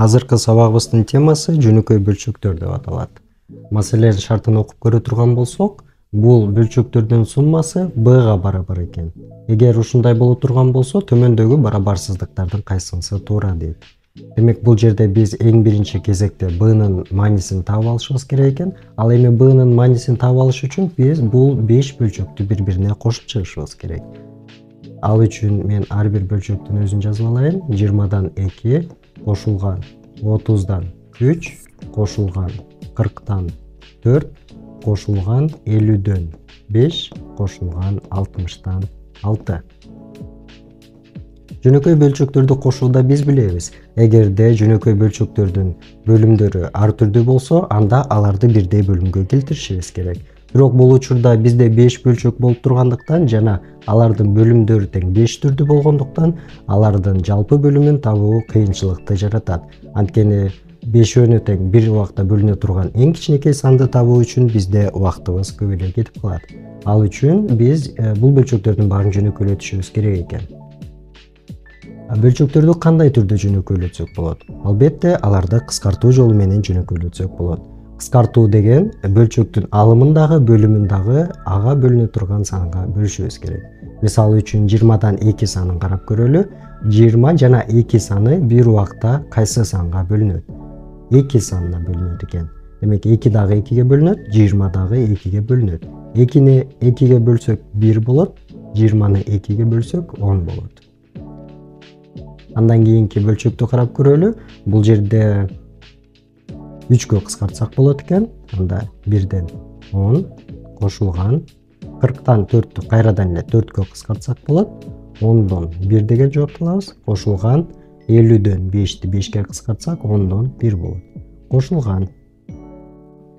Азыркы сабагыбыздын темасы жөнөкөй бөлчөктөр деп аталат. Маселелердин шартын окуп көрө турган болсок, бул бөлчөктөрдүн суммасы b-га барабар экен. Эгер ушундай боло турган болсо, төмөндөгү барабарсыздыктардын кайсынысы туура дейт. Демек, бул жерде биз эң биринчи кезекте b-нын маанисин таап алышыбыз керек экен. Ал эми b-нын маанисин таап алыш үчүн биз бул 5 бөлчөктү бири-бирине кошуп чыгышыбыз керек. Ал үчүн мен ар бир бөлчөктүн өзүн жазып алайын. 20дан 2 кошулган 30дан 3 кошулган 40тан 4 кошулган 50дөн 5 кошулган 60тан 6. Жөнөкөй бөлчөктөрдү кошууда биз билебиз. Эгерде жөнөкөй бөлчөктөрдүн бөлүмдөрү ар түрдүү болсо, анда аларды бирдей бөлүмгө келтиришибиз керек. Бирок бул учурда бизде 5 бөлчөк болуп тургандыктан жана алардын бөлүмдөрү тең 5 түрдүү болгондуктан алардын жалпы бөлүмүн табуу кыйынчылыкты жаратат. Анткени 5-өөнү тең бир убакта бөлүнө турган эң кичинекей санды табуу үчүн бизде убактыбыз көп эле кетип калат. Ал үчүн биз бул бөлчөктөрдүн баарын жөнөкөйлөтүшүбүз керек экен. Бөлчөктөрдү кандай түрдө жөнөкөйлөтсөк болот? Албетте, аларды кыскартуу жолу менен жөнөкөйлөтсөк болот. Кыскартуу деген бөлчөктүн алымын дагы, бөлүмүн дагы ага бөлүнө турган санга бөлүшүбүз керек. Мисалы үчүн 20дан 2 санын карап көрөлү. 20 жана 2 саны бир убакта кайсы санга бөлүнөт? 2 санына бөлүнөт экен. Демек 2 дагы 2ге бөлүнөт, 20 дагы 2ге бөлүнөт. 2-ни 2ге бөлсөк 1 болот, 20-ны 2ге бөлсөк 10 болот. Андан кийинки бөлчөктү карап көрөлү. Бул жерде 3кө кыскартсак болот экен. Анда 1ден 10 кошулган 40тан 4тү кайрадан эле 4кө кыскартсак болот. 10дон 1 деген жоопту алабыз. Кошулган 50дөн 5ти 5ке кыскартсак 10дон 1 болот. Кошулган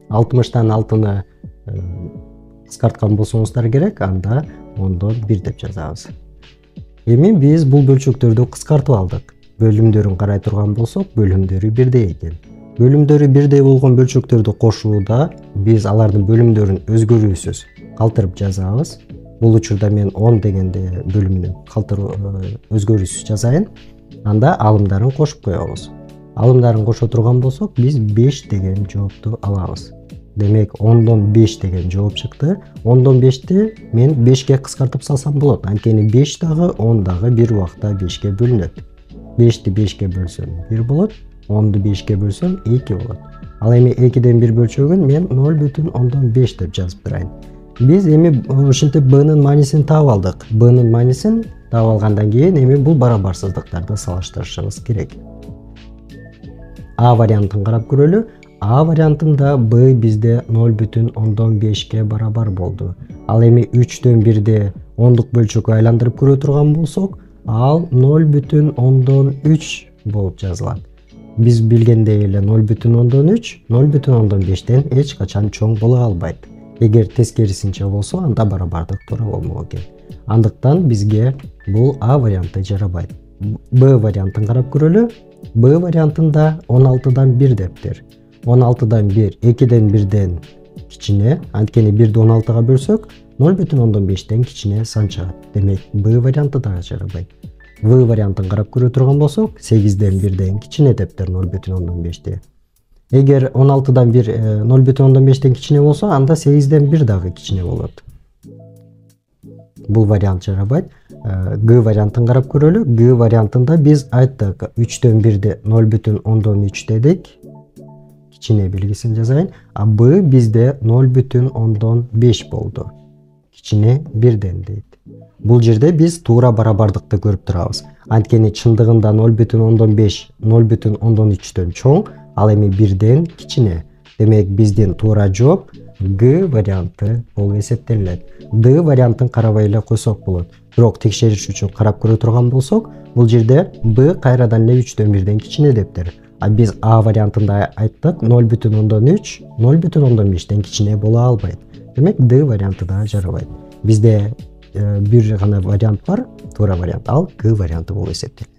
60тан 6-ны кыскарткан болсоңуздар керек, анда 10дон 1 деп жазабыз. Эми биз бул бөлчөктөрдү кыскартып алдык. Бөлүмдөрүн карай турган болсок, бөлүмдөрү бирдей экен. Бөлүмдөрү бирдей болгон бөлчөктөрдү кошууда биз алардын бөлүмдөрүн өзгөрүүсүз калтырып жазабыз. Бул учурда мен 10 дегенде бөлүмүнү өзгөрүүсүз жазайын. Анда алымдарын кошуп коебуз. Алымдарын кошо турган болсок, биз 5 деген жоопту алабыз. Демек, 10дон 5 деген жооп чыкты. 10дон 5ти мен 5ке кыскартып салсам болот. Анткени 5 дагы 10 дагы бир убакта 5ке бөлүнөт. 5ти 5ке бөлсөм 1 болот, 10ду 5ке бөлсөм 2 болот. Ал эми 2ден 1 бөлчөгүн мен 0,5 деп жазып турайын. Биз эми ушинтип b-нын маанисин таап алдык. b-нын маанисин таап алгандан кийин эми бул барабарсыздыктарды салыштырышыбыз керек. А вариантын карап көрөлү. А вариантында b бизде 0,5ке барабар болду. Ал эми 3дөн 1ди 10дук бөлчөккө айландырып көрө турган болсок, ал 0,3 болуп жазылат. Биз билгендей эле 0,3 0,5тен эч качан чоң боло албайт. Эгер тескерисинче болсо, анда барабардык туура болмок экен. Андыктан бизге бул А варианты жарабайт. Б вариантын карап көрөлү. Б вариантында 16дан 1 дептир. 16дан 1 2ден 1ден кичине, анткени 1ди 16га бөлсөк 0,5тен кичине сан чыгат. Демек, Б варианты да жарабайт. В вариантын карап көрө турган болсок, 8ден 1ден кичине дептир 0,5ти. Эгер 16дан 1 0,5тен кичине болсо, анда 8ден 1 дагы кичине болот. Бул вариант жарабайт. Г вариантын карап көрөлү. Г вариантында биз айттык, 3дөн 1ди 0,3 дедик. Кичине белгисин жазайын. А Б бизде 0,5 болду. Кичине 1ден дейт. Бул жерде биз туура барабардыкты көрүп турабыз. Анткени чындыгында 0,5 0,3төн чоң, ал эми 1ден кичине. Демек, биздин туура жооп Г варианты болуп эсептелет. Д вариантын карабай эле койсок болот. Бирок текшериш үчүн карап көрө турган болсок, бул жерде Б кайрадан эле 3дөн 1ден кичине дептир. А биз А вариантында айттык 0,3 0,5тен кичине боло албайт. Демек, Д варианты да жарабайт. Бизде бир гана вариант бар, туура вариант, ал Г варианты болуп эсептелет.